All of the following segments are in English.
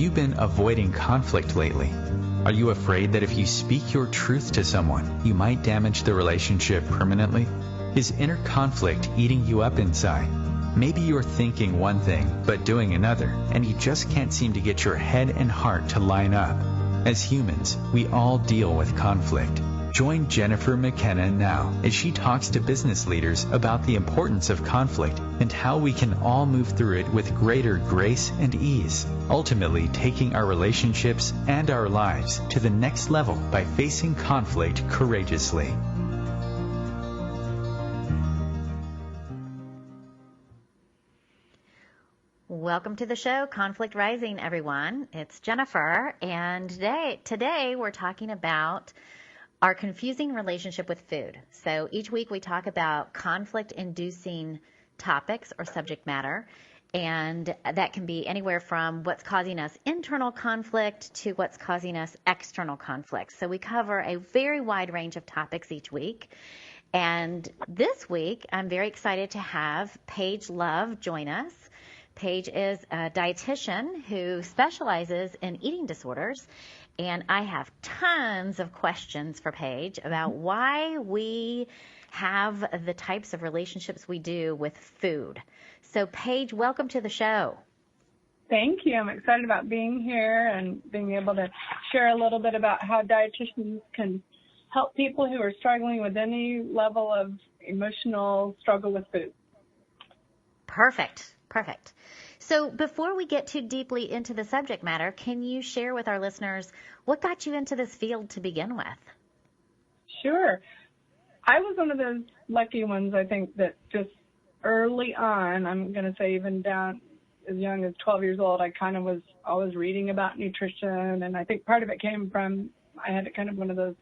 you been avoiding conflict lately? Are you afraid that if you speak your truth to someone, you might damage the relationship permanently? Is inner conflict eating you up inside? Maybe you're thinking one thing, but doing another, and you just can't seem to get your head and heart to line up. As humans, we all deal with conflict. Join Jennifer McKenna now as she talks to business leaders about the importance of conflict and how we can all move through it with greater grace and ease, ultimately taking our relationships and our lives to the next level by facing conflict courageously. Welcome to the show, Conflict Rising, everyone. It's Jennifer, and today we're talking about our confusing relationship with food. So each week we talk about conflict-inducing topics or subject matter, and that can be anywhere from what's causing us internal conflict to what's causing us external conflict. So we cover a very wide range of topics each week. And this week, I'm very excited to have Paige Love join us. Paige is a dietitian who specializes in eating disorders, and I have tons of questions for Paige about why we have the types of relationships we do with food. So Paige, welcome to the show. Thank you. I'm excited about being here and being able to share a little bit about how dietitians can help people who are struggling with any level of emotional struggle with food. Perfect. So before we get too deeply into the subject matter, can you share with our listeners what got you into this field to begin with? Sure. I was one of those lucky ones, I think, that just early on, I'm going to say even down as young as 12 years old, I kind of was always reading about nutrition. And I think part of it came from, I had kind of one of those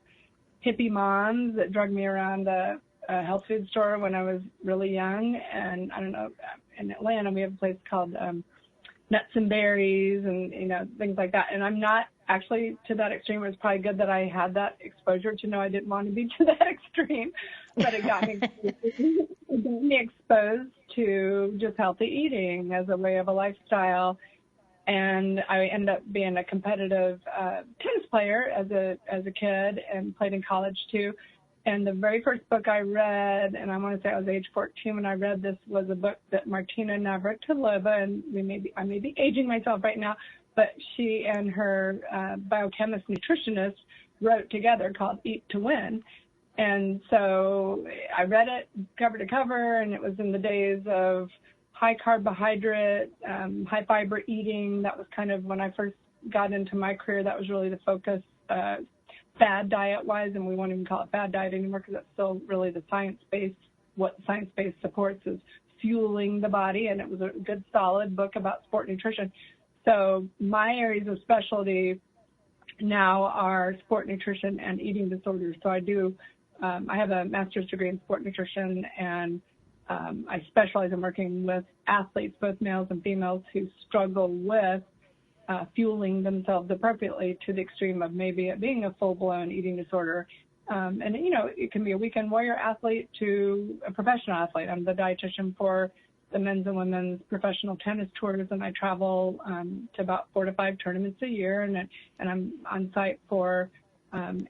hippie moms that drug me around a health food store when I was really young. And I don't know, in Atlanta, we have a place called Nuts and Berries and, things like that. And I'm not actually to that extreme. It was probably good that I had that exposure to know I didn't want to be to that extreme, but it got me exposed to just healthy eating as a way of a lifestyle. And I ended up being a competitive tennis player as a kid and played in college too. And the very first book I read, and I want to say I was age 14 when I read this, was a book that Martina Navratilova, and I may be aging myself right now, but she and her biochemist nutritionist wrote together called Eat to Win. And so I read it cover to cover, and it was in the days of high carbohydrate, high fiber eating. That was kind of when I first got into my career. That was really the focus, fad diet-wise, and we won't even call it fad diet anymore because that's still really the science-based, what science-based supports is fueling the body, and it was a good, solid book about sport nutrition. So my areas of specialty now are sport nutrition and eating disorders. So I have a master's degree in sport nutrition, and I specialize in working with athletes, both males and females, who struggle with fueling themselves appropriately to the extreme of maybe it being a full-blown eating disorder. And, it can be a weekend warrior athlete to a professional athlete. I'm the dietitian for the men's and women's professional tennis tours, and I travel to about 4 to 5 tournaments a year, and I'm on site for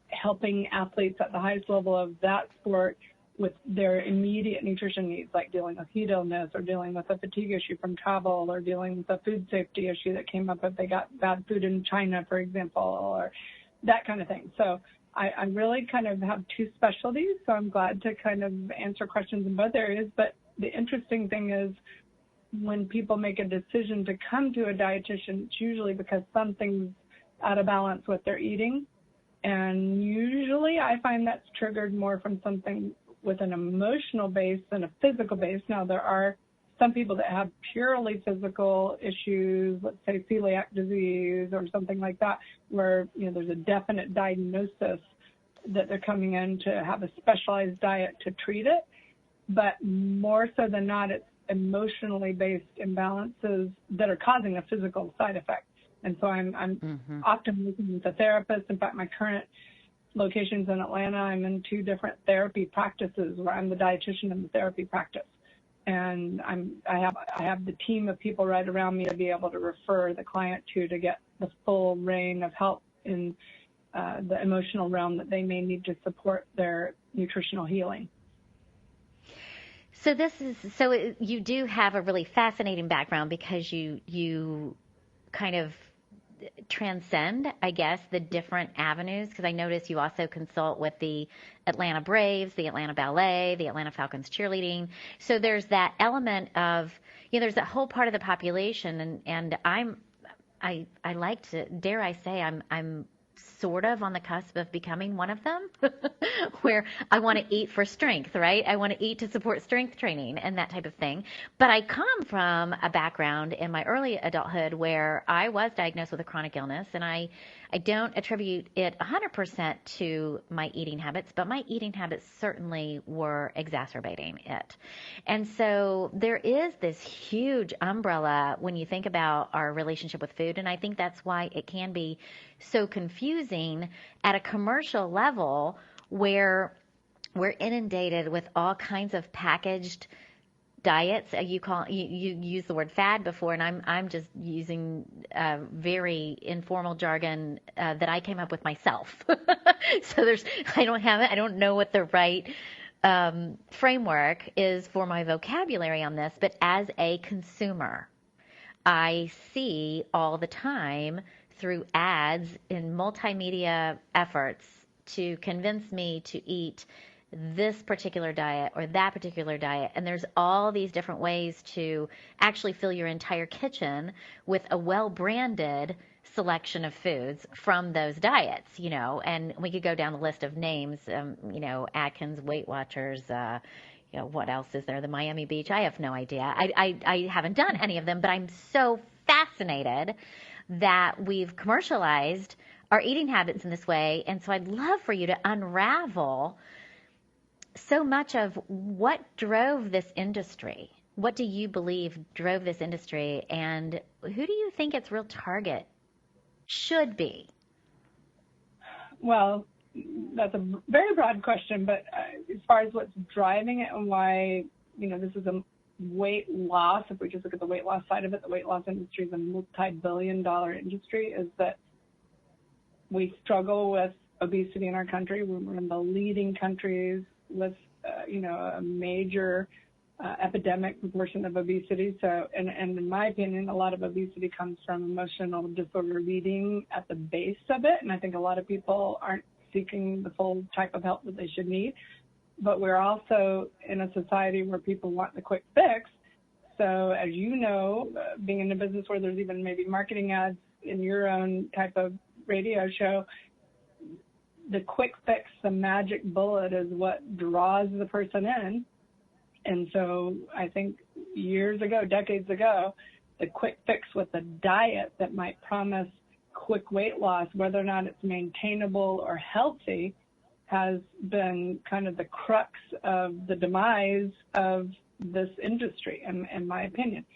helping athletes at the highest level of that sport with their immediate nutrition needs, like dealing with heat illness or dealing with a fatigue issue from travel or dealing with a food safety issue that came up if they got bad food in China, for example, or that kind of thing. So I really kind of have two specialties, so I'm glad to kind of answer questions in both areas. But the interesting thing is when people make a decision to come to a dietitian, it's usually because something's out of balance with their eating. And usually I find that's triggered more from something with an emotional base than a physical base. Now, there are some people that have purely physical issues, let's say celiac disease or something like that, where there's a definite diagnosis that they're coming in to have a specialized diet to treat it. But more so than not, it's emotionally based imbalances that are causing a physical side effect. And so I'm often working with a therapist. In fact, my current locations in Atlanta, I'm in 2 different therapy practices where I'm the dietitian in the therapy practice. and I have the team of people right around me to be able to refer the client to get the full range of help in the emotional realm that they may need to support their nutritional healing. So you do have a really fascinating background because you kind of transcend, I guess, the different avenues, because I notice you also consult with the Atlanta Braves, the Atlanta Ballet, the Atlanta Falcons cheerleading. So there's that element of, there's that whole part of the population, and I like to, dare I say, I'm sort of on the cusp of becoming one of them, where I want to eat for strength, right? I want to eat to support strength training and that type of thing. But I come from a background in my early adulthood where I was diagnosed with a chronic illness, and I don't attribute it 100% to my eating habits, but my eating habits certainly were exacerbating it. And so there is this huge umbrella when you think about our relationship with food, and I think that's why it can be so confusing at a commercial level, where we're inundated with all kinds of packaged diets. You use the word fad before, and I'm just using very informal jargon that I came up with myself. So I don't know what the right framework is for my vocabulary on this, but as a consumer, I see all the time through ads in multimedia efforts to convince me to eat this particular diet or that particular diet. And there's all these different ways to actually fill your entire kitchen with a well-branded selection of foods from those diets, and we could go down the list of names, Atkins, Weight Watchers, what else is there? The Miami Beach. I have no idea. I haven't done any of them, but I'm so fascinated that we've commercialized our eating habits in this way. And so I'd love for you to unravel so much of what drove this industry. What do you believe drove this industry, and who do you think its real target should be? Well, that's a very broad question, but as far as what's driving it and why, this is a weight loss, if we just look at the weight loss side of it, the weight loss industry is a multi-billion-dollar industry, is that we struggle with obesity in our country. We're one of the leading countries with, a major epidemic proportion of obesity. So, and in my opinion, a lot of obesity comes from emotional disordered eating at the base of it. And I think a lot of people aren't seeking the full type of help that they should need. But we're also in a society where people want the quick fix. So as you know, being in a business where there's even maybe marketing ads in your own type of radio show, the quick fix, the magic bullet is what draws the person in. And so I think years ago, decades ago, the quick fix with a diet that might promise quick weight loss, whether or not it's maintainable or healthy, has been kind of the crux of the demise of this industry, in my opinion.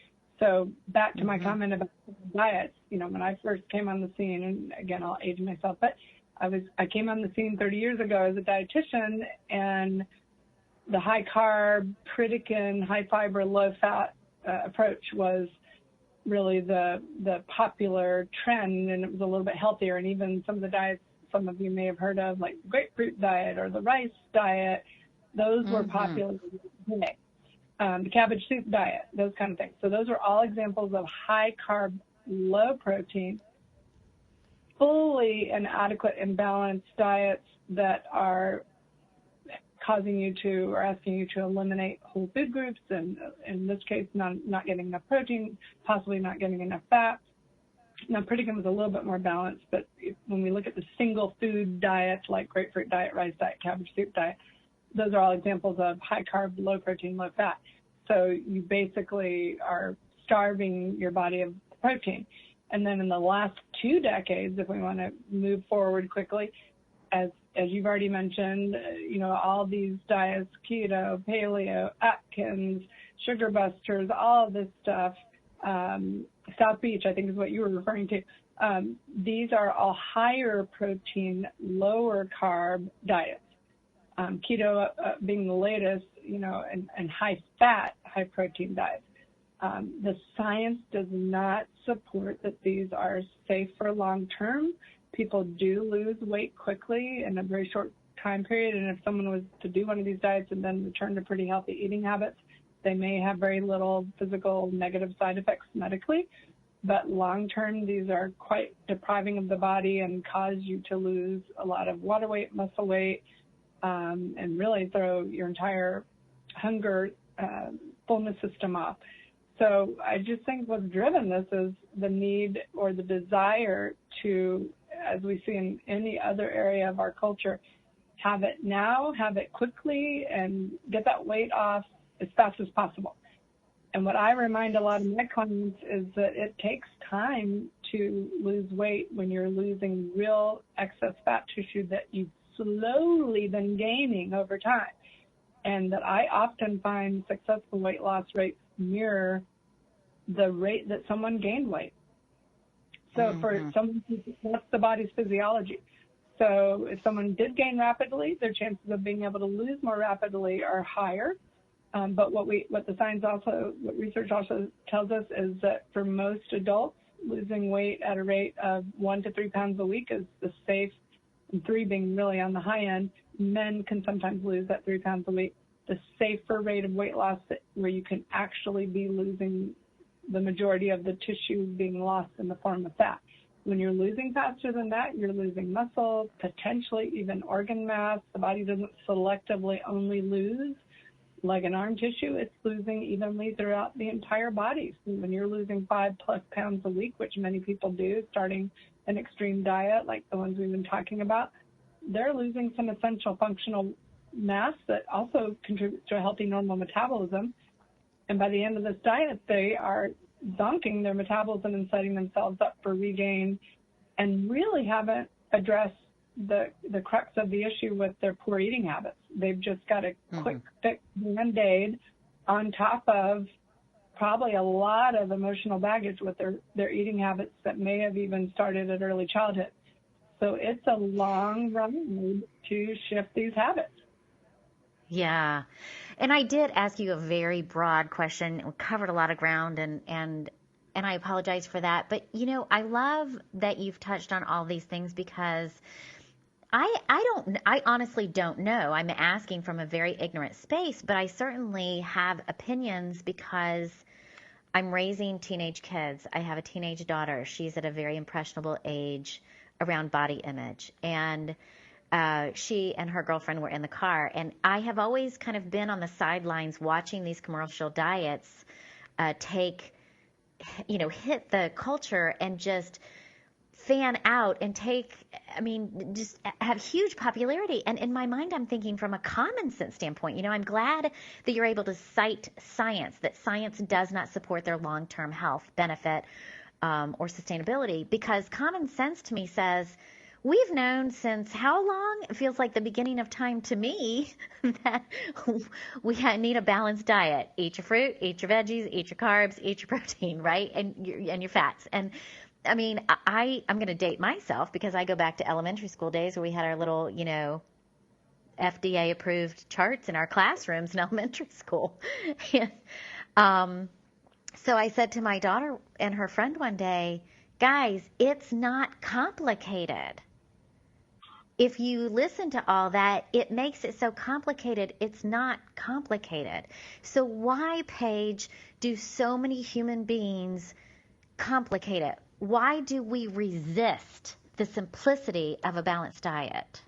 So back to my comment about diets, when I first came on the scene, and again, I'll age myself, but I came on the scene 30 years ago as a dietitian, and the high carb, Pritikin, high fiber, low fat approach was really the popular trend, and it was a little bit healthier. And even some of the diets some of you may have heard of, like the grapefruit diet or the rice diet, those were popular today. The cabbage soup diet, those kind of things. So those are all examples of high carb, low protein, fully and adequate and balanced diets that are causing you to or asking you to eliminate whole food groups, and in this case, not getting enough protein, possibly not getting enough fat. Now, Pritikin was a little bit more balanced, but when we look at the single food diets like grapefruit diet, rice diet, cabbage soup diet, those are all examples of high carb, low protein, low fat. So you basically are starving your body of protein. And then in the last 2 decades, if we want to move forward quickly, as you've already mentioned, all these diets, keto, paleo, Atkins, sugar busters, all of this stuff, South Beach, I think is what you were referring to. These are all higher protein, lower carb diets. keto being the latest, and high fat, high protein diets. The science does not support that these are safe for long term. People do lose weight quickly in a very short time period, and if someone was to do one of these diets and then return to pretty healthy eating habits, they may have very little physical negative side effects medically. But long term, these are quite depriving of the body and cause you to lose a lot of water weight, muscle weight, and really throw your entire hunger, fullness system off. So I just think what's driven this is the need or the desire to, as we see in any other area of our culture, have it now, have it quickly, and get that weight off as fast as possible. And what I remind a lot of my clients is that it takes time to lose weight when you're losing real excess fat tissue that you've slowly been gaining over time. And that I often find successful weight loss rates mirror the rate that someone gained weight. So for someone, that's the body's physiology. So if someone did gain rapidly, their chances of being able to lose more rapidly are higher. But what research also tells us is that for most adults, losing weight at a rate of 1 to 3 pounds a week is the safe, and 3 being really on the high end. Men can sometimes lose that 3 pounds a week. The safer rate of weight loss where you can actually be losing the majority of the tissue being lost in the form of fat. When you're losing faster than that, you're losing muscle, potentially even organ mass. The body doesn't selectively only lose leg and arm tissue. It's losing evenly throughout the entire body. So when you're losing 5+ pounds a week, which many people do, starting an extreme diet like the ones we've been talking about, they're losing some essential functional mass that also contributes to a healthy normal metabolism. And by the end of this diet, they are zonking their metabolism and setting themselves up for regain, and really haven't addressed the crux of the issue with their poor eating habits. They've just got a quick fix Band-Aid on top of probably a lot of emotional baggage with their eating habits that may have even started at early childhood. So it's a long run to shift these habits. Yeah. And I did ask you a very broad question. We covered a lot of ground, and I apologize for that. But, I love that you've touched on all these things, because I honestly don't know. I'm asking from a very ignorant space, but I certainly have opinions because I'm raising teenage kids. I have a teenage daughter. She's at a very impressionable age around body image. And she and her girlfriend were in the car, and I have always kind of been on the sidelines watching these commercial diets hit the culture and just fan out and just have huge popularity. And in my mind, I'm thinking from a common sense standpoint, I'm glad that you're able to cite science, that science does not support their long-term health benefit or sustainability, because common sense to me says, we've known since how long? It feels like the beginning of time to me that we need a balanced diet. Eat your fruit, eat your veggies, eat your carbs, eat your protein, right? And your fats. And I'm going to date myself because I go back to elementary school days where we had our little, FDA approved charts in our classrooms in elementary school. And, so I said to my daughter and her friend one day, guys, it's not complicated. If you listen to all that, it makes it so complicated. It's not complicated. So why, Paige, do so many human beings complicate it? Why do we resist the simplicity of a balanced diet?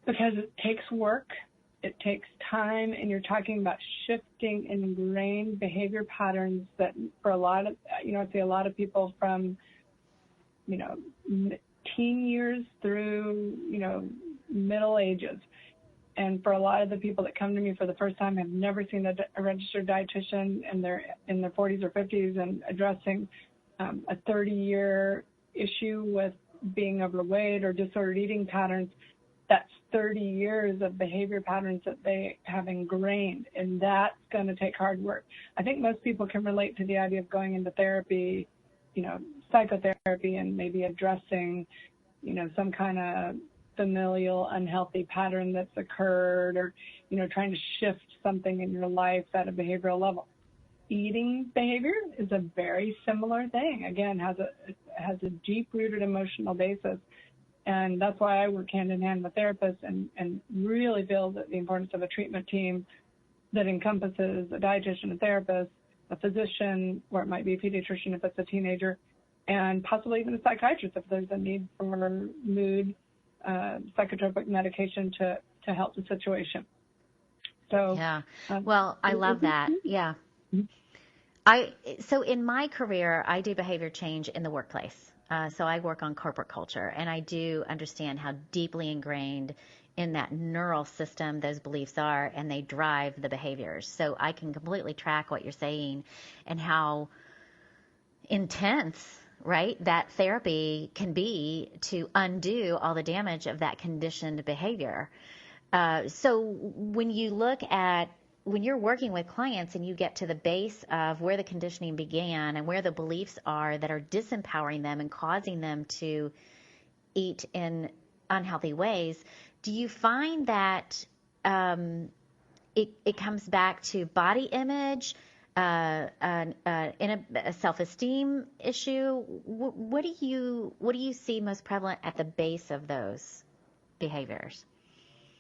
Because it takes work, it takes time, and you're talking about shifting ingrained behavior patterns that for a lot of, I see a lot of people from, teen years through, middle ages. And for a lot of the people that come to me for the first time have never seen a registered dietitian, and they're in their 40s or 50s and addressing a 30-year issue with being overweight or disordered eating patterns. That's 30 years of behavior patterns that they have ingrained, and that's going to take hard work. I think most people can relate to the idea of going into therapy, psychotherapy, and maybe addressing, some kind of familial unhealthy pattern that's occurred, or, trying to shift something in your life at a behavioral level. Eating behavior is a very similar thing. Again, has a deep-rooted emotional basis. And that's why I work hand in hand with therapists and really feel that the importance of a treatment team that encompasses a dietitian, a therapist, a physician, or it might be a pediatrician if it's a teenager, and possibly even a psychiatrist if there's a need for mood, psychotropic medication to help the situation. So yeah, well, I love that. Yeah. So in my career, I do behavior change in the workplace. So I work on corporate culture, and I do understand how deeply ingrained in that neural system those beliefs are, and they drive the behaviors. So I can completely track what you're saying and how intense, right, that therapy can be to undo all the damage of that conditioned behavior. So when you're working with clients and you get to the base of where the conditioning began and where the beliefs are that are disempowering them and causing them to eat in unhealthy ways, do you find that it comes back to body image, a self-esteem issue? What do you see most prevalent at the base of those behaviors?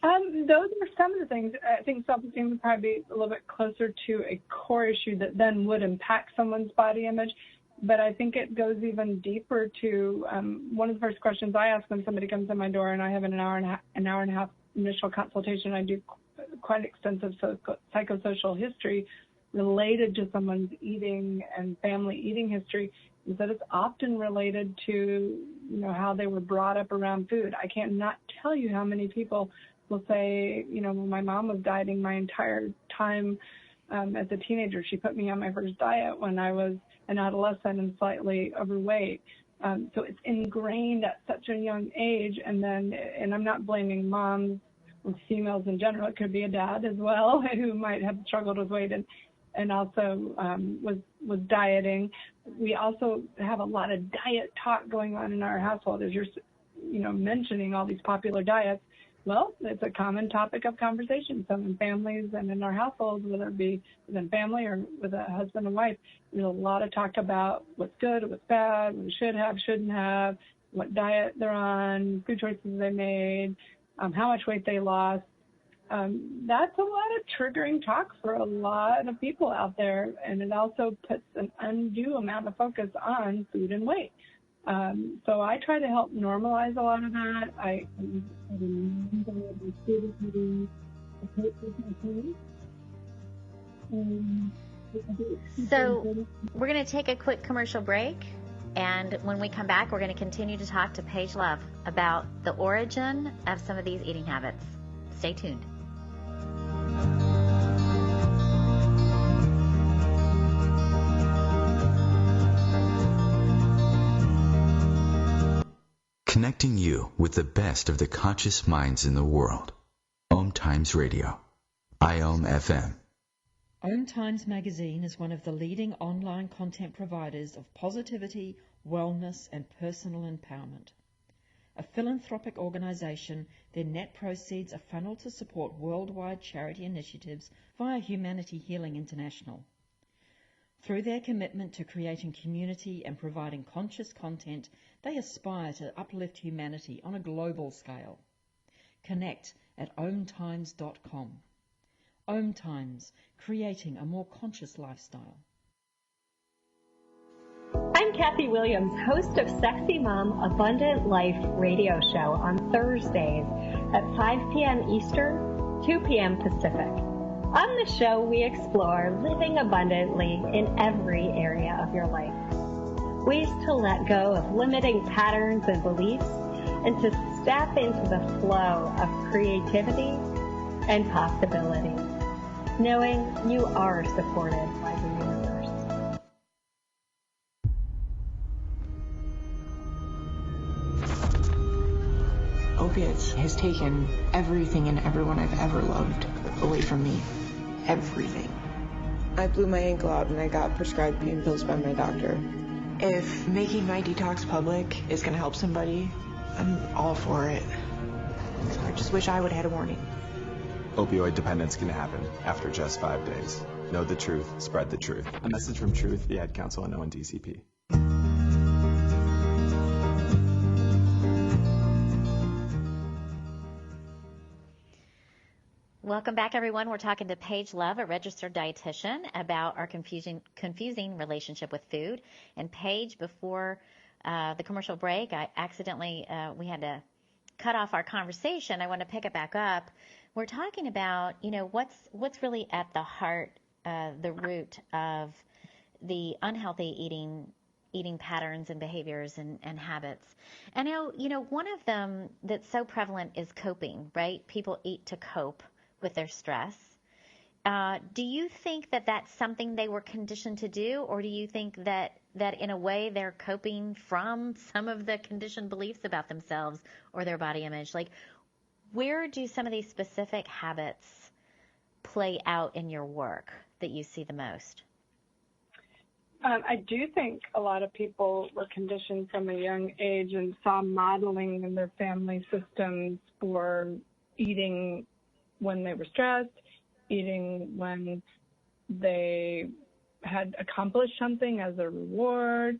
Those are some of the things. I think self-esteem would probably be a little bit closer to a core issue that then would impact someone's body image. But I think it goes even deeper to one of the first questions I ask when somebody comes in my door, and I have an hour and a half initial consultation. I do quite extensive psychosocial history related to someone's eating and family eating history, is that it's often related to, how they were brought up around food. I cannot tell you how many people will say, my mom was dieting my entire time as a teenager. She put me on my first diet when I was an adolescent and slightly overweight. So it's ingrained at such a young age. And I'm not blaming moms or females in general. It could be a dad as well who might have struggled with weight and also was dieting. We also have a lot of diet talk going on in our household, as you're mentioning all these popular diets. Well, it's a common topic of conversation. Some in families and in our households, whether it be within family or with a husband and wife, there's a lot of talk about what's good, what's bad, what we should have, shouldn't have, what diet they're on, food choices they made, how much weight they lost. That's a lot of triggering talk for a lot of people out there, and it also puts an undue amount of focus on food and weight. So I try to help normalize a lot of that. So we're going to take a quick commercial break, and when we come back, we're going to continue to talk to Paige Love about the origin of some of these eating habits. Stay tuned. Connecting you with the best of the conscious minds in the world. OMTimes Radio. IOM FM. OMTimes magazine is one of the leading online content providers of positivity, wellness, and personal empowerment. A philanthropic organization, their net proceeds are funneled to support worldwide charity initiatives via Humanity Healing International. Through their commitment to creating community and providing conscious content, they aspire to uplift humanity on a global scale. Connect at omtimes.com. OMTimes, creating a more conscious lifestyle. I'm Kathy Williams, host of Sexy Mom Abundant Life radio show on Thursdays at 5 p.m. Eastern, 2 p.m. Pacific. On the show, we explore living abundantly in every area of your life. Ways to let go of limiting patterns and beliefs and to step into the flow of creativity and possibility, knowing you are supported by the universe. Opiates has taken everything and everyone I've ever loved away from me. Everything. I blew my ankle out and I got prescribed pain pills by my doctor. If making my detox public is going to help somebody, I'm all for it. I just wish I would have had a warning. Opioid dependence can happen after just 5 days. Know the truth, spread the truth. A message from Truth, the Ad Council, and ONDCP. Welcome back, everyone. We're talking to Paige Love, a registered dietitian, about our confusing relationship with food. And Paige, before the commercial break, I accidentally, we had to cut off our conversation. I want to pick it back up. We're talking about, what's really at the heart, the root of the unhealthy eating patterns and behaviors and habits. And one of them that's so prevalent is coping, right? People eat to cope with their stress. Do you think that that's something they were conditioned to do, or do you think that in a way they're coping from some of the conditioned beliefs about themselves or their body image? Like, where do some of these specific habits play out in your work that you see the most? I do think a lot of people were conditioned from a young age and saw modeling in their family systems for eating when they were stressed, eating when they had accomplished something as a reward,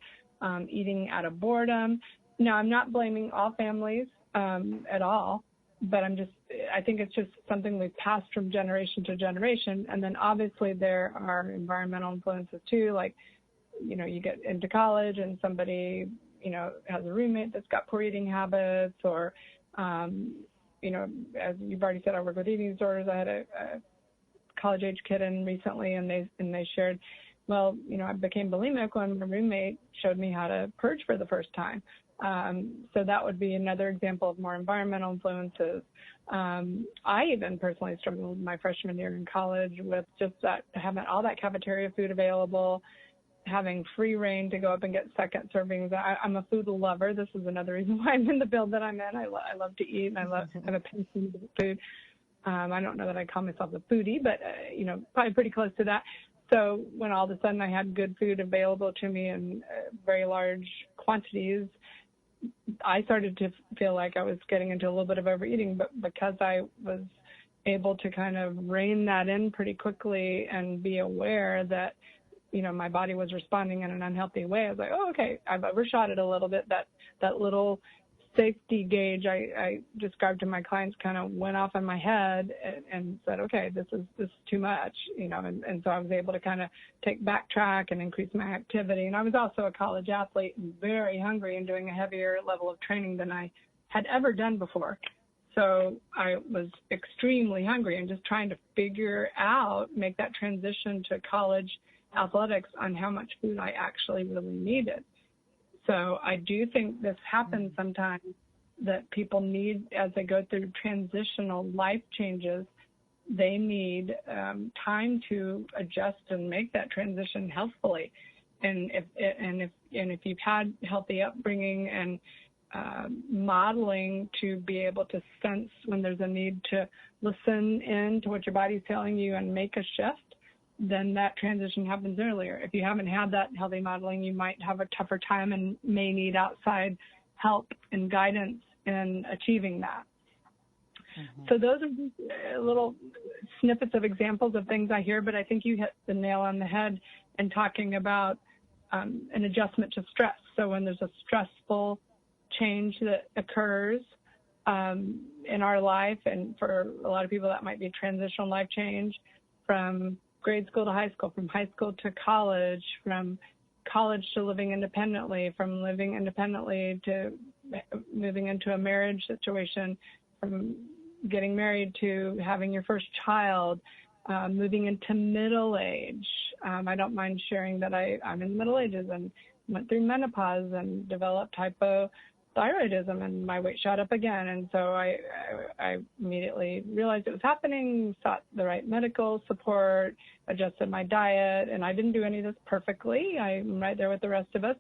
eating out of boredom. Now, I'm not blaming all families at all, but I think it's just something we've passed from generation to generation. And then obviously there are environmental influences too, like, you get into college and somebody, has a roommate that's got poor eating habits, or, as you've already said, I work with eating disorders. I had a college-age kid in recently, and they shared, well, I became bulimic when my roommate showed me how to purge for the first time. So that would be another example of more environmental influences. I even personally struggled my freshman year in college with just that, having all that cafeteria food available, having free reign to go up and get second servings. I'm a food lover. This is another reason why I'm in the field that I'm in. I love to eat, and I have a passion for food. I don't know that I call myself a foodie, but, probably pretty close to that. So when all of a sudden I had good food available to me in very large quantities, I started to feel like I was getting into a little bit of overeating, but because I was able to kind of rein that in pretty quickly and be aware that, my body was responding in an unhealthy way, I was like, oh, okay, I've overshot it a little bit. That little safety gauge I described to my clients kind of went off in my head and said, okay, this is too much, and so I was able to kind of backtrack and increase my activity. And I was also a college athlete and very hungry and doing a heavier level of training than I had ever done before. So I was extremely hungry and just trying to make that transition to college athletics on how much food I actually really needed. So I do think this happens sometimes, that people need, as they go through transitional life changes, they need time to adjust and make that transition healthfully. And if you've had healthy upbringing and modeling to be able to sense when there's a need to listen in to what your body's telling you and make a shift, then that transition happens earlier. If you haven't had that healthy modeling, you might have a tougher time and may need outside help and guidance in achieving that. Mm-hmm. So those are little snippets of examples of things I hear, but I think you hit the nail on the head in talking about an adjustment to stress. So when there's a stressful change that occurs in our life, and for a lot of people that might be transitional life change from grade school to high school, from high school to college, from college to living independently, from living independently to moving into a marriage situation, from getting married to having your first child, moving into middle age. I don't mind sharing that I'm in the middle ages and went through menopause and developed hypothyroidism, and my weight shot up again. And so I immediately realized it was happening, sought the right medical support, adjusted my diet, and I didn't do any of this perfectly. I'm right there with the rest of us,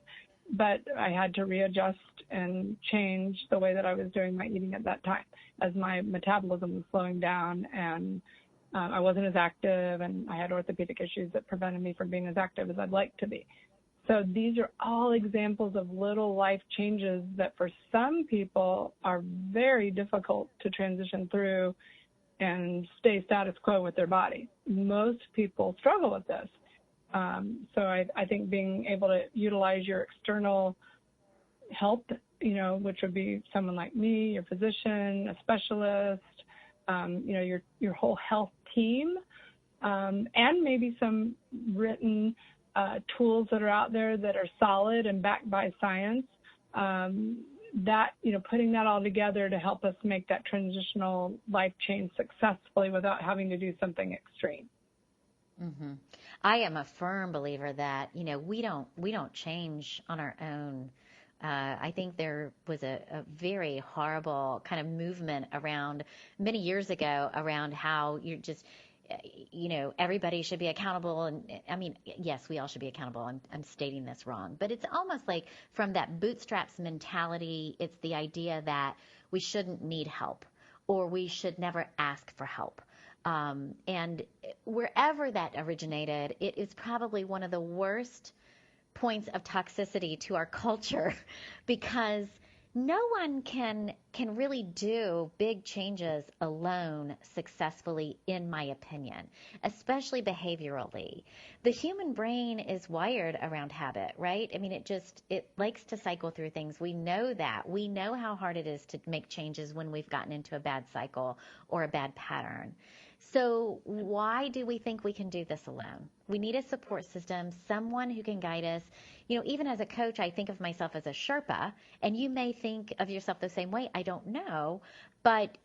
but I had to readjust and change the way that I was doing my eating at that time as my metabolism was slowing down, and I wasn't as active, and I had orthopedic issues that prevented me from being as active as I'd like to be. So these are all examples of little life changes that for some people are very difficult to transition through and stay status quo with their body. Most people struggle with this. So I think being able to utilize your external help, which would be someone like me, your physician, a specialist, your whole health team, and maybe some written tools that are out there that are solid and backed by science, putting that all together to help us make that transitional life change successfully without having to do something extreme. Mm-hmm. I am a firm believer that, we don't change on our own. I think there was a very horrible kind of movement around many years ago around how you're just, everybody should be accountable. And I mean, yes, we all should be accountable. I'm stating this wrong, but it's almost like from that bootstraps mentality, it's the idea that we shouldn't need help or we should never ask for help. And wherever that originated, it is probably one of the worst points of toxicity to our culture because no one can really do big changes alone successfully, in my opinion, especially behaviorally. The human brain is wired around habit, right? I mean, it likes to cycle through things. We know that. We know how hard it is to make changes when we've gotten into a bad cycle or a bad pattern. So why do we think we can do this alone? We need a support system, someone who can guide us. Even as a coach, I think of myself as a Sherpa, and you may think of yourself the same way. I don't know. But,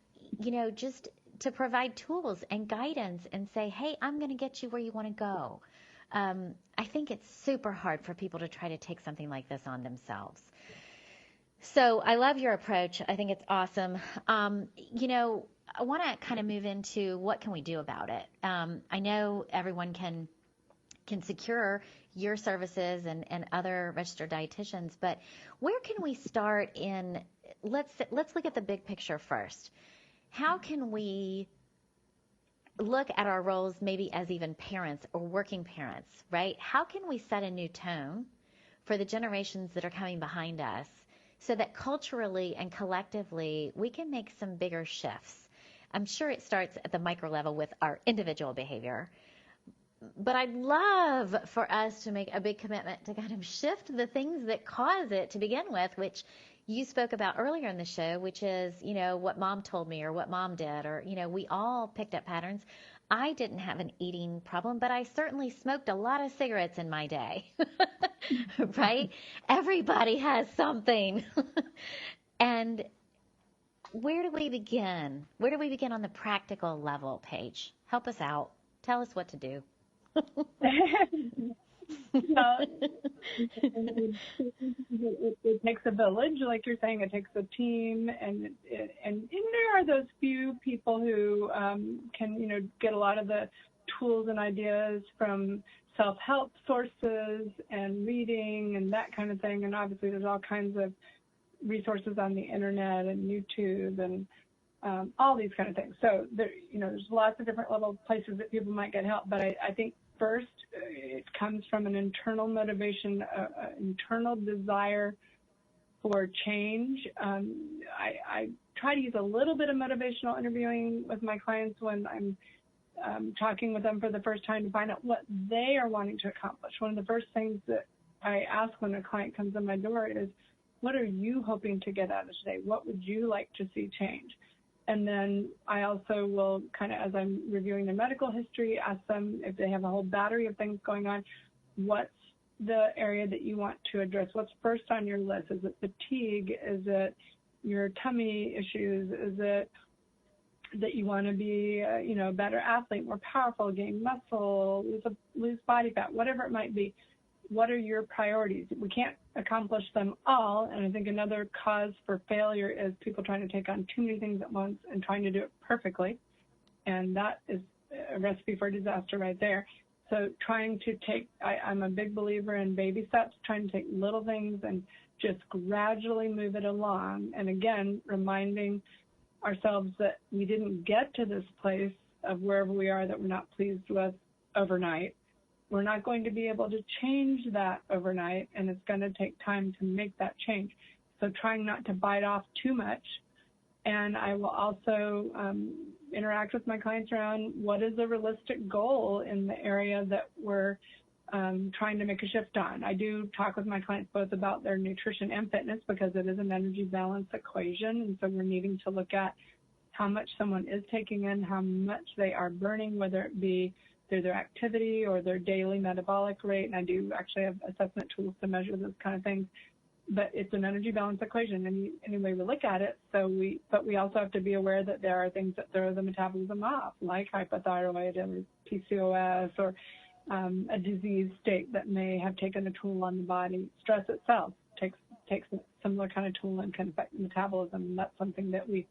just to provide tools and guidance and say, hey, I'm going to get you where you want to go. I think it's super hard for people to try to take something like this on themselves. So I love your approach. I think it's awesome. I want to kind of move into what can we do about it. I know everyone can secure your services and other registered dietitians, but where can we start in, let's look at the big picture first. How can we look at our roles maybe as even parents or working parents, right? How can we set a new tone for the generations that are coming behind us so that culturally and collectively we can make some bigger shifts? I'm sure it starts at the micro level with our individual behavior, but I'd love for us to make a big commitment to kind of shift the things that cause it to begin with, which you spoke about earlier in the show, which is, what mom told me or what mom did, or, we all picked up patterns. I didn't have an eating problem, but I certainly smoked a lot of cigarettes in my day, right? Everybody has something. And where do we begin? Where do we begin on the practical level, Paige? Help us out. Tell us what to do. It takes a village, like you're saying. It takes a team, and there are those few people who can get a lot of the tools and ideas from self-help sources and reading and that kind of thing. And obviously, there's all kinds of resources on the internet and YouTube and all these kind of things. So there's lots of different little places that people might get help. But I think first it comes from an internal motivation, internal desire for change. I try to use a little bit of motivational interviewing with my clients when I'm talking with them for the first time to find out what they are wanting to accomplish. One of the first things that I ask when a client comes in my door is, what are you hoping to get out of today? What would you like to see change? And then I also will kind of, as I'm reviewing their medical history, ask them if they have a whole battery of things going on, what's the area that you want to address? What's first on your list? Is it fatigue? Is it your tummy issues? Is it that you want to be a better athlete, more powerful, gain muscle, lose body fat, whatever it might be? What are your priorities? We can't accomplish them all, and I think another cause for failure is people trying to take on too many things at once and trying to do it perfectly, and that is a recipe for disaster right there. So trying to I'm a big believer in baby steps, trying to take little things and just gradually move it along, and again, reminding ourselves that we didn't get to this place of wherever we are that we're not pleased with overnight. We're not going to be able to change that overnight, and it's going to take time to make that change. So trying not to bite off too much. And I will also interact with my clients around what is a realistic goal in the area that we're trying to make a shift on. I do talk with my clients both about their nutrition and fitness because it is an energy balance equation. And so we're needing to look at how much someone is taking in, how much they are burning, whether it be through their activity or their daily metabolic rate. And I do actually have assessment tools to measure those kind of things. But it's an energy balance equation any way we look at it. But we also have to be aware that there are things that throw the metabolism off, like hypothyroid or PCOS or a disease state that may have taken a toll on the body. Stress itself takes a similar kind of toll and can affect metabolism. And that's something that we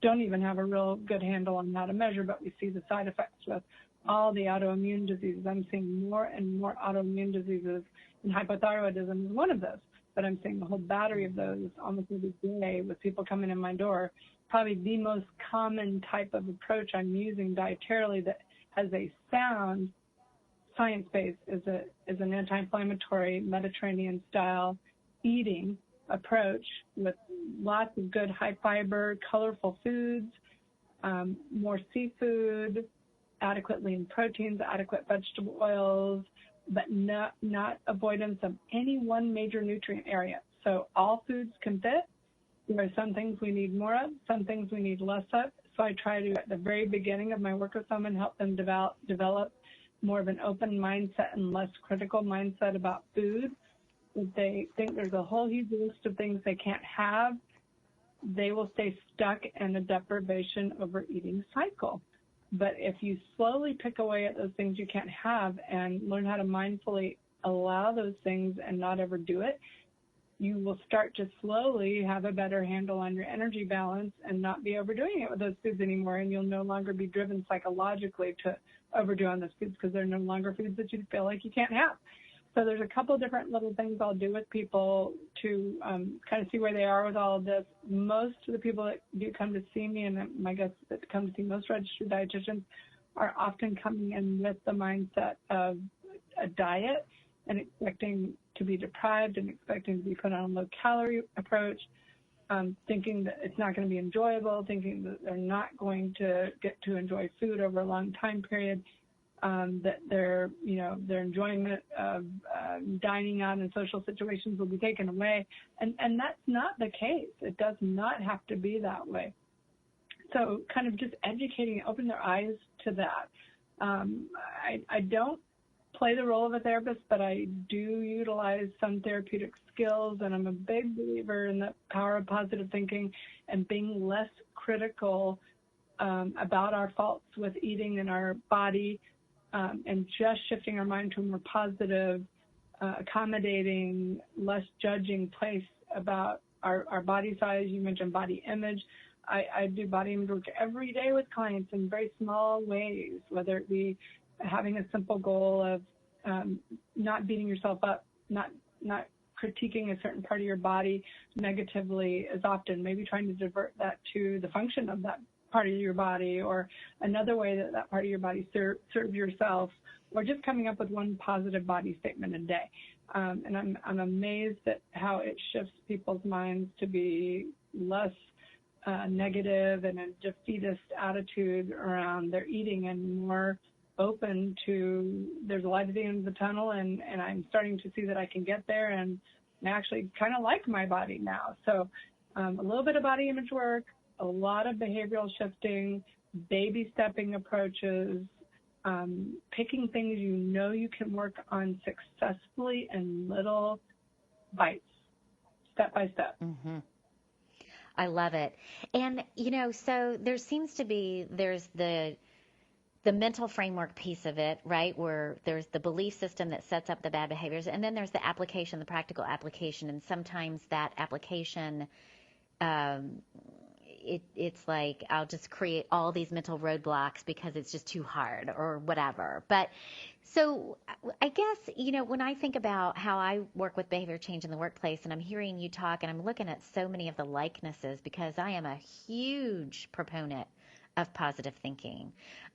don't even have a real good handle on how to measure, but we see the side effects with all the autoimmune diseases. I'm seeing more and more autoimmune diseases, and hypothyroidism is one of those. But I'm seeing a whole battery of those almost every day with people coming in my door. Probably the most common type of approach I'm using dietarily that has a sound science base is an anti-inflammatory Mediterranean-style eating approach with lots of good high fiber, colorful foods, more seafood, adequate lean proteins, adequate vegetable oils, but not avoidance of any one major nutrient area. So all foods can fit. There are some things we need more of, some things we need less of. So I try to, at the very beginning of my work with someone, help them develop more of an open mindset and less critical mindset about food. If they think there's a whole huge list of things they can't have, they will stay stuck in a deprivation overeating cycle. But if you slowly pick away at those things you can't have and learn how to mindfully allow those things and not overdo it, you will start to slowly have a better handle on your energy balance and not be overdoing it with those foods anymore. And you'll no longer be driven psychologically to overdo on those foods because they're no longer foods that you feel like you can't have. So there's a couple of different little things I'll do with people to kind of see where they are with all of this. Most of the people that do come to see me, and my guess that come to see most registered dietitians, are often coming in with the mindset of a diet and expecting to be deprived and expecting to be put on a low-calorie approach, thinking that it's not going to be enjoyable, thinking that they're not going to get to enjoy food over a long time period. That their enjoyment of dining out in social situations will be taken away. And that's not the case. It does not have to be that way. So kind of just educating, open their eyes to that. I don't play the role of a therapist, but I do utilize some therapeutic skills, and I'm a big believer in the power of positive thinking and being less critical about our faults with eating and our body. And just shifting our mind to a more positive, accommodating, less judging place about our body size. You mentioned body image. I do body image work every day with clients in very small ways, whether it be having a simple goal of not beating yourself up, not critiquing a certain part of your body negatively as often, maybe trying to divert that to the function of that part of your body, or another way that part of your body serves yourself, or just coming up with one positive body statement a day. And I'm amazed at how it shifts people's minds to be less negative and a defeatist attitude around their eating and more open to there's a light at the end of the tunnel, and I'm starting to see that I can get there, and I actually kind of like my body now. So a little bit of body image work, a lot of behavioral shifting, baby stepping approaches, picking things you can work on successfully in little bites, step by step. Mm-hmm. I love it. And, so there's the mental framework piece of it, right, where there's the belief system that sets up the bad behaviors, and then there's the application, the practical application, and sometimes that application it's like I'll just create all these mental roadblocks because it's just too hard or whatever. But so I guess, when I think about how I work with behavior change in the workplace, and I'm hearing you talk and I'm looking at so many of the likenesses, because I am a huge proponent of positive thinking.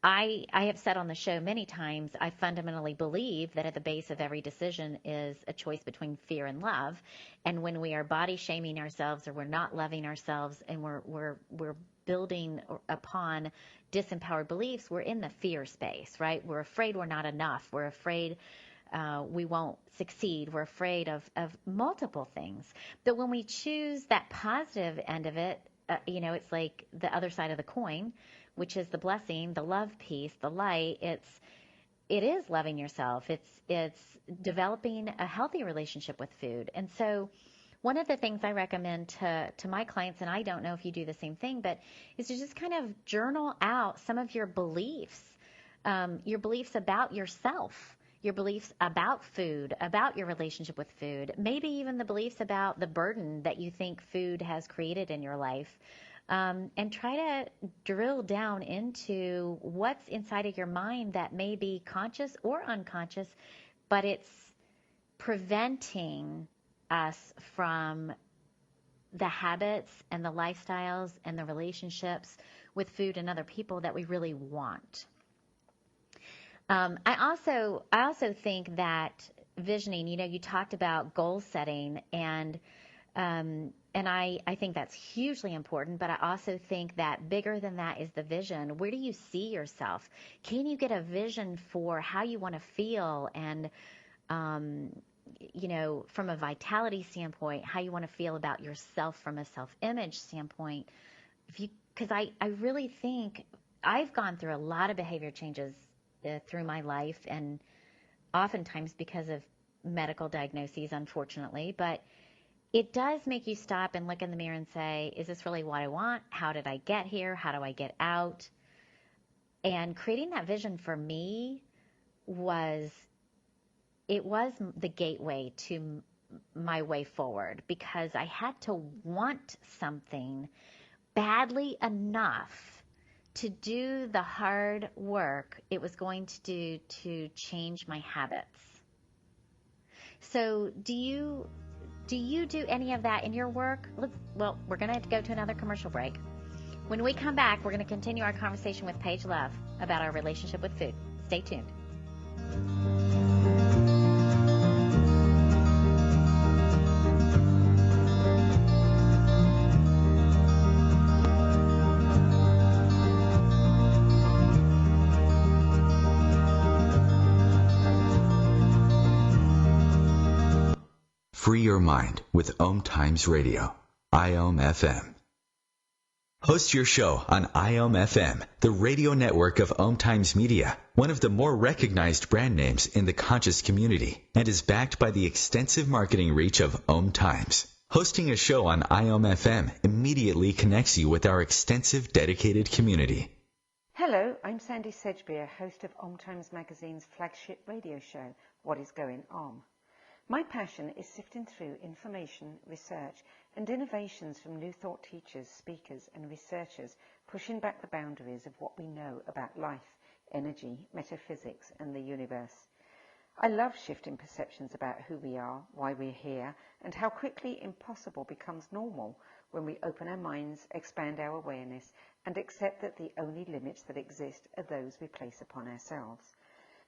I have said on the show many times, I fundamentally believe that at the base of every decision is a choice between fear and love. And when we are body shaming ourselves, or we're not loving ourselves, and we're building upon disempowered beliefs, we're in the fear space, right? We're afraid we're not enough. We're afraid we won't succeed. We're afraid of multiple things. But when we choose that positive end of it, it's like the other side of the coin, which is the blessing, the love piece, the light. It is loving yourself. It's developing a healthy relationship with food. And so one of the things I recommend to my clients, and I don't know if you do the same thing, but is to just kind of journal out some of your beliefs about yourself, your beliefs about food, about your relationship with food, maybe even the beliefs about the burden that you think food has created in your life. And try to drill down into what's inside of your mind that may be conscious or unconscious, but it's preventing us from the habits and the lifestyles and the relationships with food and other people that we really want. I also think that visioning, you talked about goal setting, and I think that's hugely important, but I also think that bigger than that is the vision. Where do you see yourself? Can you get a vision for how you want to feel, and from a vitality standpoint, how you want to feel about yourself from a self-image standpoint? Because I really think I've gone through a lot of behavior changes through my life, and oftentimes because of medical diagnoses, unfortunately, but it does make you stop and look in the mirror and say, is this really what I want? How did I get here? How do I get out? And creating that vision for me was the gateway to my way forward, because I had to want something badly enough to do the hard work it was going to do to change my habits. So do you do any of that in your work? Well, we're going to go to another commercial break. When we come back, we're going to continue our conversation with Paige Love about our relationship with food. Stay tuned. Free your mind with OMTimes Radio, IOM FM. Host your show on IOM FM, the radio network of OMTimes Media, one of the more recognized brand names in the conscious community, and is backed by the extensive marketing reach of OMTimes. Hosting a show on IOM FM immediately connects you with our extensive dedicated community. Hello, I'm Sandy Sedgbeer, host of OMTimes Magazine's flagship radio show, What is Going On? My passion is sifting through information, research, and innovations from new thought teachers, speakers, and researchers, pushing back the boundaries of what we know about life, energy, metaphysics, and the universe. I love shifting perceptions about who we are, why we're here, and how quickly impossible becomes normal when we open our minds, expand our awareness, and accept that the only limits that exist are those we place upon ourselves.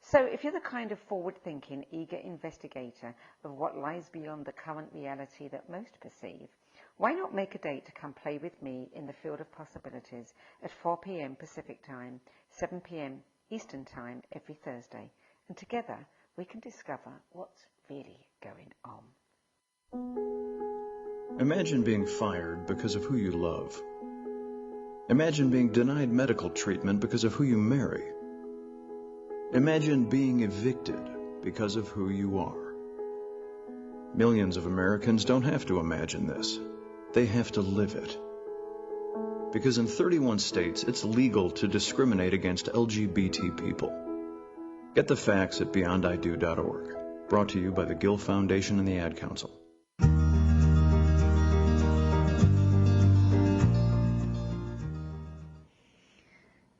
So if you're the kind of forward-thinking, eager investigator of what lies beyond the current reality that most perceive, why not make a date to come play with me in the field of possibilities at 4 p.m. Pacific Time, 7 p.m. Eastern Time every Thursday, and together we can discover what's really going on. Imagine being fired because of who you love. Imagine being denied medical treatment because of who you marry. Imagine being evicted because of who you are. Millions of Americans don't have to imagine this. They have to live it. Because in 31 states, it's legal to discriminate against LGBT people. Get the facts at beyondido.org. Brought to you by the Gill Foundation and the Ad Council.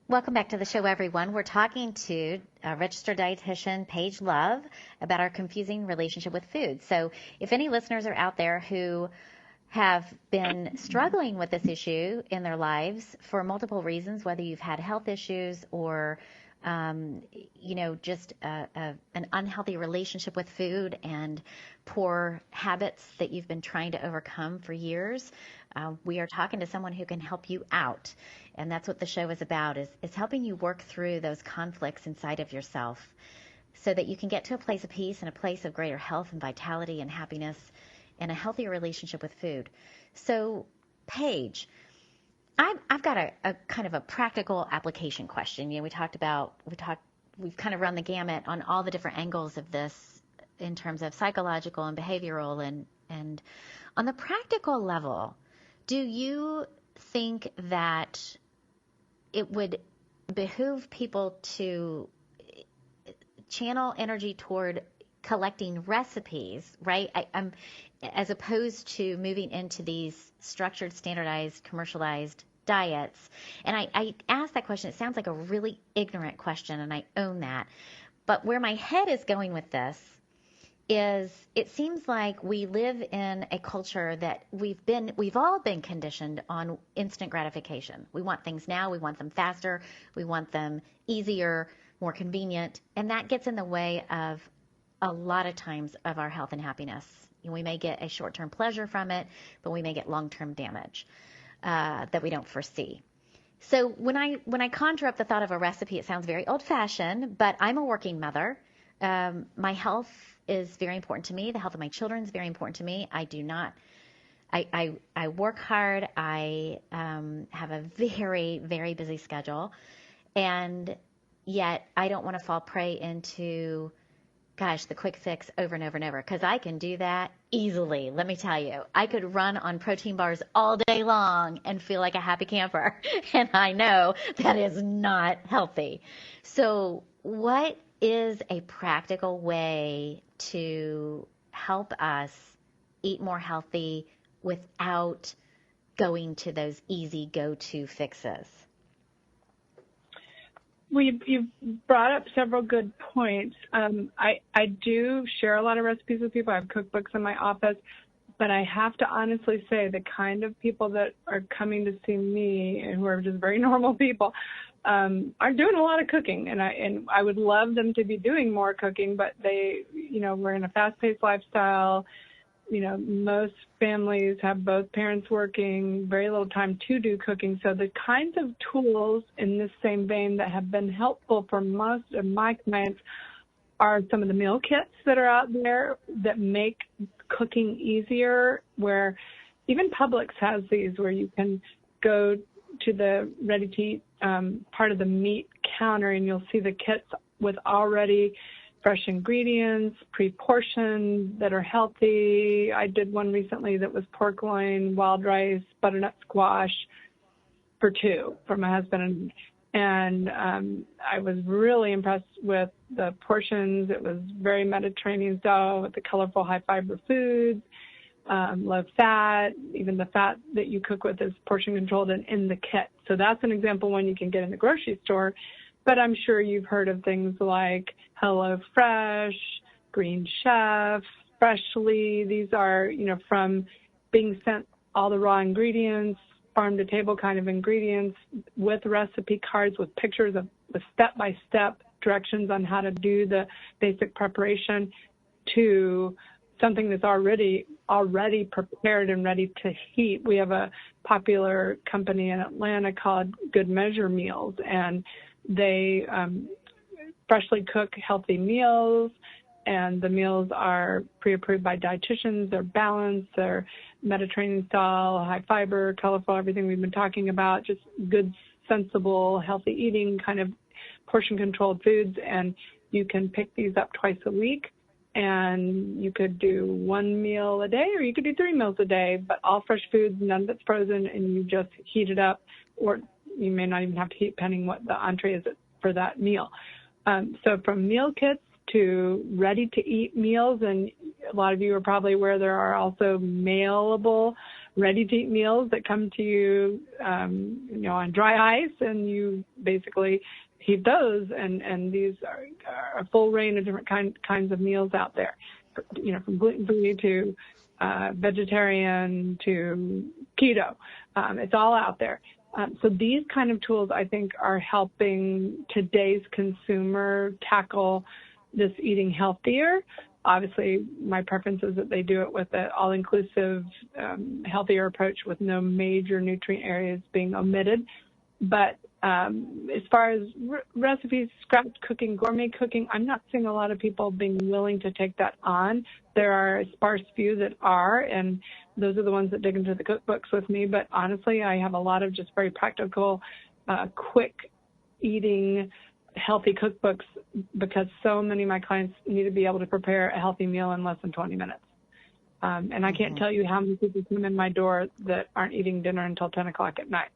Welcome back to the show, everyone. We're talking to registered dietitian Paige Love about our confusing relationship with food. So if any listeners are out there who have been struggling with this issue in their lives for multiple reasons, whether you've had health issues or, just an unhealthy relationship with food and poor habits that you've been trying to overcome for years. We are talking to someone who can help you out. And that's what the show is about, is helping you work through those conflicts inside of yourself so that you can get to a place of peace and a place of greater health and vitality and happiness and a healthier relationship with food. So, Paige, I've got a kind of a practical application question. We've kind of run the gamut on all the different angles of this in terms of psychological and behavioral, and on the practical level, do you think that it would behoove people to channel energy toward collecting recipes, right? I'm as opposed to moving into these structured, standardized, commercialized diets. And I ask that question. It sounds like a really ignorant question, and I own that. But where my head is going with this is it seems like we live in a culture that we've all been conditioned on instant gratification. We want things now. We want them faster. We want them easier, more convenient. And that gets in the way of a lot of times of our health and happiness. We may get a short-term pleasure from it, but we may get long-term damage that we don't foresee. So when I conjure up the thought of a recipe, it sounds very old-fashioned, but I'm a working mother. My health is very important to me. The health of my children is very important to me. I work hard. I have a very, very busy schedule, and yet I don't want to fall prey into the quick fix over and over and over, because I can do that easily. Let me tell you, I could run on protein bars all day long and feel like a happy camper. And I know that is not healthy. So what is a practical way to help us eat more healthy without going to those easy go-to fixes? You've brought up several good points. I do share a lot of recipes with people. I have cookbooks in my office, but I have to honestly say the kind of people that are coming to see me and who are just very normal people aren't doing a lot of cooking, and I would love them to be doing more cooking, but we're in a fast-paced lifestyle. Most families have both parents working, very little time to do cooking. So the kinds of tools in this same vein that have been helpful for most of my clients are some of the meal kits that are out there that make cooking easier, where even Publix has these, where you can go to the ready-to-eat part of the meat counter and you'll see the kits with already fresh ingredients, pre-portioned, that are healthy. I did one recently that was pork loin, wild rice, butternut squash for two for my husband. And I was really impressed with the portions. It was very Mediterranean style with the colorful high-fiber foods, low fat. Even the fat that you cook with is portion controlled and in the kit. So that's an example one you can get in the grocery store. But I'm sure you've heard of things like Hello Fresh, Green Chef, Freshly. These are, from being sent all the raw ingredients, farm to table kind of ingredients, with recipe cards with pictures of the step-by-step directions on how to do the basic preparation, to something that's already prepared and ready to heat. We have a popular company in Atlanta called Good Measure Meals, and they freshly cook healthy meals, and the meals are pre-approved by dietitians. They're balanced, they're Mediterranean style, high fiber, colorful, everything we've been talking about, just good, sensible, healthy eating, kind of portion-controlled foods. And you can pick these up twice a week, and you could do one meal a day, or you could do 3 meals a day, but all fresh foods, none of it's frozen, and you just heat it up, or you may not even have to heat, depending what the entree is for that meal. So from meal kits to ready-to-eat meals, and a lot of you are probably aware there are also mailable ready-to-eat meals that come to you, on dry ice, and you basically heat those. And these are a full range of different kinds of meals out there, from gluten-free to vegetarian to keto. It's all out there. So these kind of tools, I think, are helping today's consumer tackle this eating healthier. Obviously, my preference is that they do it with an all-inclusive, healthier approach with no major nutrient areas being omitted. But as far as recipes, scratch cooking, gourmet cooking, I'm not seeing a lot of people being willing to take that on. There are a sparse few that are, and those are the ones that dig into the cookbooks with me. But honestly, I have a lot of just very practical, quick eating, healthy cookbooks because so many of my clients need to be able to prepare a healthy meal in less than 20 minutes. And I can't tell you how many people come in my door that aren't eating dinner until 10 o'clock at night.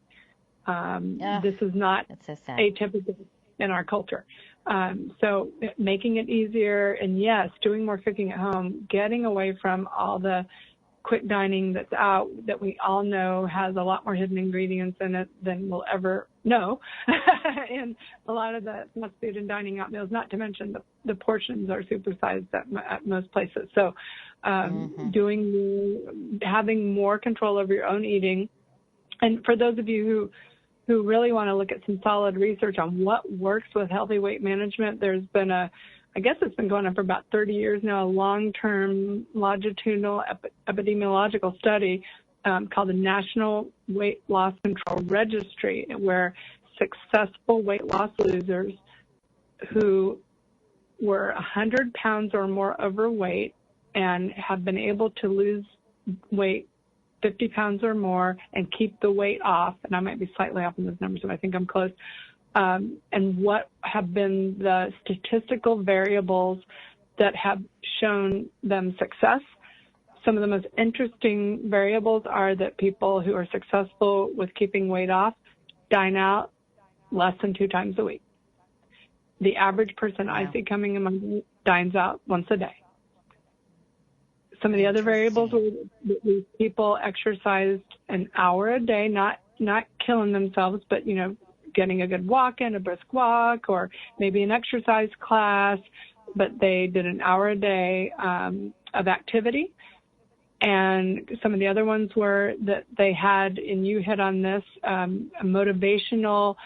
This is not so atypical in our culture. So making it easier, and yes, doing more cooking at home, getting away from all the quick dining that's out that we all know has a lot more hidden ingredients in it than we'll ever know. And a lot of the fast food and dining out meals, not to mention the portions are supersized at most places. So having more control over your own eating. And for those of you who really want to look at some solid research on what works with healthy weight management, there's been I guess it's been going on for about 30 years now, a long-term longitudinal epidemiological study called the National Weight Loss Control Registry, where successful weight loss losers who were 100 pounds or more overweight and have been able to lose weight 50 pounds or more and keep the weight off, and I might be slightly off in those numbers, but I think I'm close, and what have been the statistical variables that have shown them success. Some of the most interesting variables are that people who are successful with keeping weight off dine out less than 2 times a week. The average person I see coming in my room dines out once a day. Some of the other variables were that people exercised an hour a day, not killing themselves, but, getting a good walk in, a brisk walk, or maybe an exercise class, but they did an hour a day of activity. And some of the other ones were that they had, and you hit on this, a motivational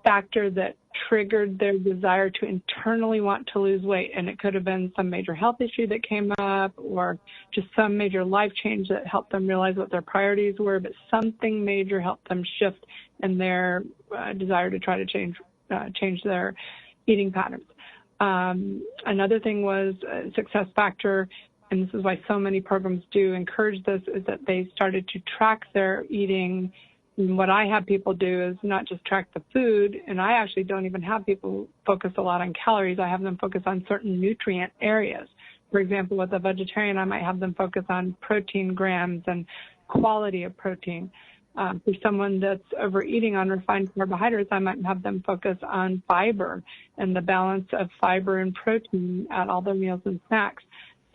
factor that triggered their desire to internally want to lose weight. And it could have been some major health issue that came up or just some major life change that helped them realize what their priorities were, but something major helped them shift in their desire to try to change their eating patterns. Another thing was a success factor, and this is why so many programs do encourage this, is that they started to track their eating. And what I have people do is not just track the food, and I actually don't even have people focus a lot on calories. I have them focus on certain nutrient areas. For example, with a vegetarian, I might have them focus on protein grams and quality of protein. For someone that's overeating on refined carbohydrates, I might have them focus on fiber and the balance of fiber and protein at all their meals and snacks.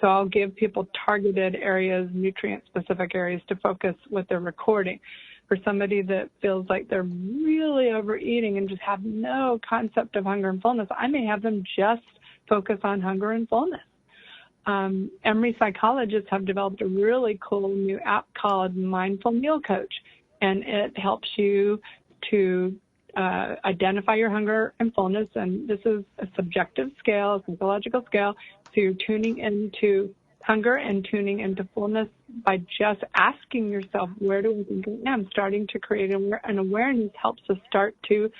So I'll give people targeted areas, nutrient-specific areas to focus with their recording. For somebody that feels like they're really overeating and just have no concept of hunger and fullness, I may have them just focus on hunger and fullness. Emory psychologists have developed a really cool new app called Mindful Meal Coach, and it helps you to identify your hunger and fullness. And this is a subjective scale, a psychological scale. So you're tuning into hunger and tuning into fullness by just asking yourself, where do I think I am? Starting to create an awareness helps us start to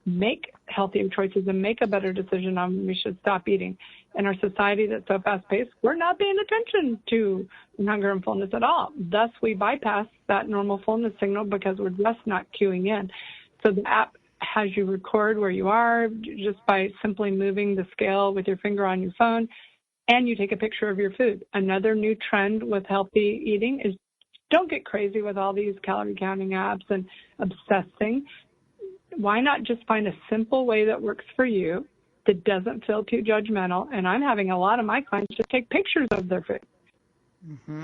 make healthier choices and make a better decision on when we should stop eating. In our society that's so fast-paced, we're not paying attention to hunger and fullness at all. Thus, we bypass that normal fullness signal because we're just not cueing in. So the app has you record where you are just by simply moving the scale with your finger on your phone, and you take a picture of your food. Another new trend with healthy eating is don't get crazy with all these calorie counting apps and obsessing. Why not just find a simple way that works for you that doesn't feel too judgmental? And I'm having a lot of my clients just take pictures of their food.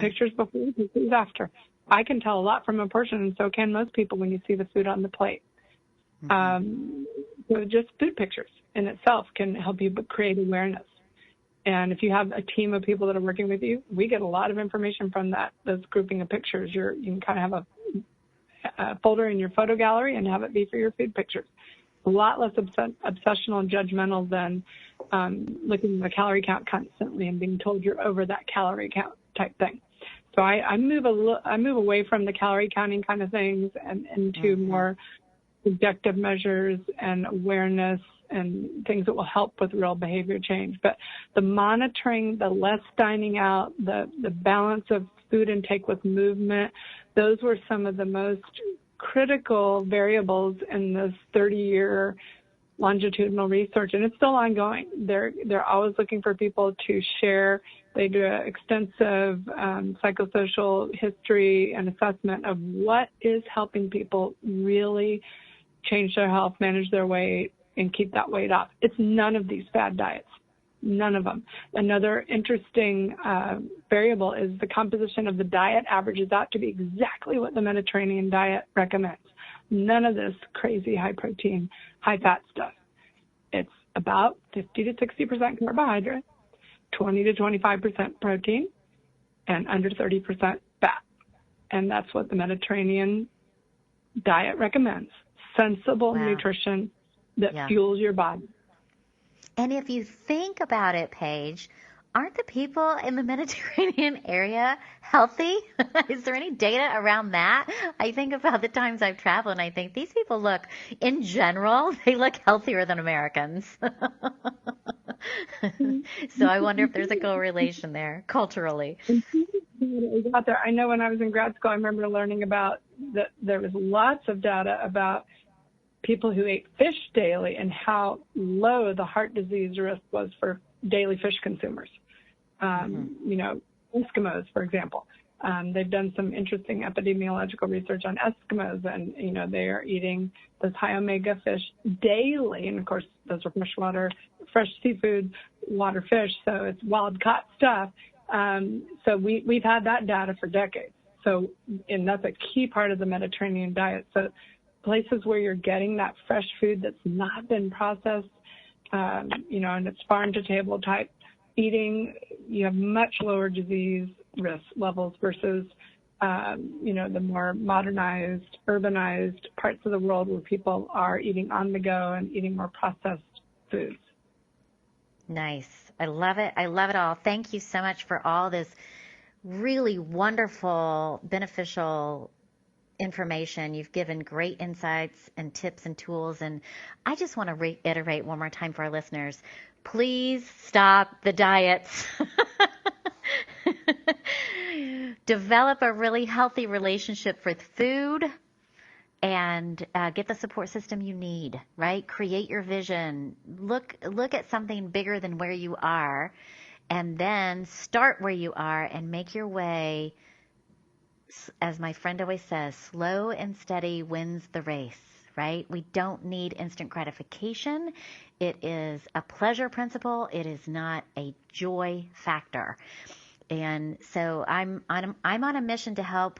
Pictures before, pictures after. I can tell a lot from a portion, and so can most people when you see the food on the plate. So just food pictures in itself can help you create awareness. And if you have a team of people that are working with you, we get a lot of information from those grouping of pictures. You can kind of have a folder in your photo gallery and have it be for your food pictures. A lot less obsessional and judgmental than looking at the calorie count constantly and being told you're over that calorie count type thing. So I move away from the calorie counting kind of things and into more objective measures and awareness and things that will help with real behavior change. But the monitoring, the less dining out, the balance of food intake with movement, those were some of the most critical variables in this 30-year longitudinal research, and it's still ongoing. They're always looking for people to share. They do an extensive psychosocial history and assessment of what is helping people really change their health, manage their weight, and keep that weight off. It's none of these fad diets. None of them. Another interesting variable is the composition of the diet averages out to be exactly what the Mediterranean diet recommends. None of this crazy high protein, high fat stuff. It's about 50 to 60% carbohydrate, 20 to 25% protein, and under 30% fat. And that's what the Mediterranean diet recommends. Sensible nutrition that fuels your body. And if you think about it, Paige, aren't the people in the Mediterranean area healthy? Is there any data around that? I think about the times I've traveled and I think these people look, in general, they look healthier than Americans. So I wonder if there's a correlation there culturally. Out there. I know when I was in grad school, I remember learning about that there was lots of data about people who ate fish daily and how low the heart disease risk was for daily fish consumers. You know, Eskimos, for example. They've done some interesting epidemiological research on Eskimos, and, you know, they are eating those high omega fish daily. And, of course, those are fresh seafood, water fish, so it's wild-caught stuff. So we've had that data for decades. So, and that's a key part of the Mediterranean diet. So places where you're getting that fresh food that's not been processed, you know, and it's farm-to-table type eating, you have much lower disease risk levels versus, you know, the more modernized, urbanized parts of the world where people are eating on the go and eating more processed foods. Nice. I love it. I love it all. Thank you so much for all this really wonderful, beneficial information. You've given great insights and tips and tools. And I just want to reiterate one more time for our listeners, please stop the diets. Develop a really healthy relationship with food and get the support system you need, right? Create your vision. Look at something bigger than where you are, and then start where you are and make your way. As my friend always says, slow and steady wins the race, right? We don't need instant gratification. It is a pleasure principle. It is not a joy factor. And so I'm on a mission to help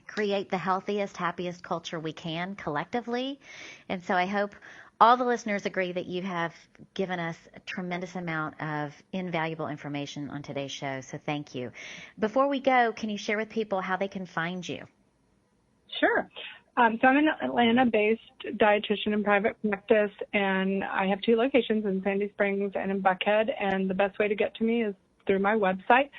create the healthiest, happiest culture we can collectively. And so I hope all the listeners agree that you have given us a tremendous amount of invaluable information on today's show. So thank you. Before we go, can you share with people how they can find you? Sure. So I'm an Atlanta-based dietitian in private practice, and I have 2 locations in Sandy Springs and in Buckhead. And the best way to get to me is through my website.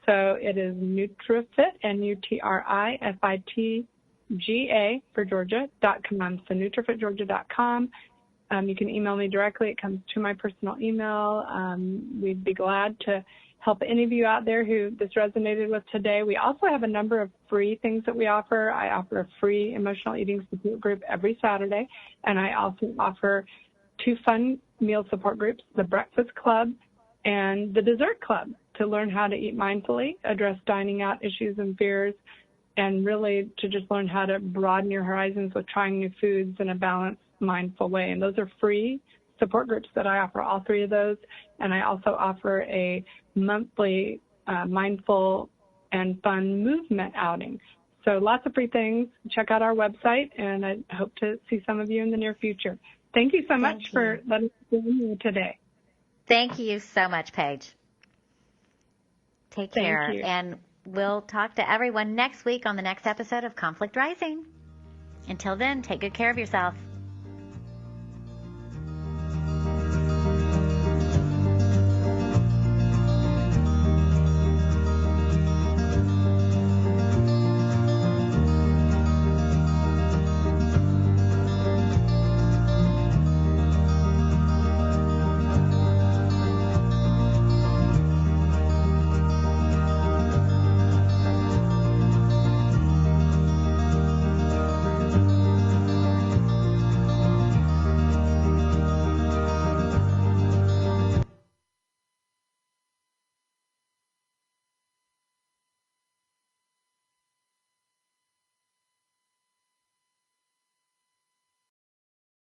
So it is NutriFit, NutriFitGA for Georgia.com. So NutriFitGeorgia.com. You can email me directly. It comes to my personal email. We'd be glad to help any of you out there who this resonated with today. We also have a number of free things that we offer. I offer a free emotional eating support group every Saturday, and I also offer 2 fun meal support groups, the Breakfast Club and the Dessert Club, to learn how to eat mindfully, address dining out issues and fears, and really to just learn how to broaden your horizons with trying new foods in a balanced, mindful way. And those are free support groups that I offer, all 3 of those. And I also offer a monthly mindful and fun movement outing. So lots of free things. Check out our website, and I hope to see some of you in the near future. Thank you so much for letting me join you today. Thank you so much, Paige. Take care. Thank you. And we'll talk to everyone next week on the next episode of Conflict Rising. Until then, take good care of yourself.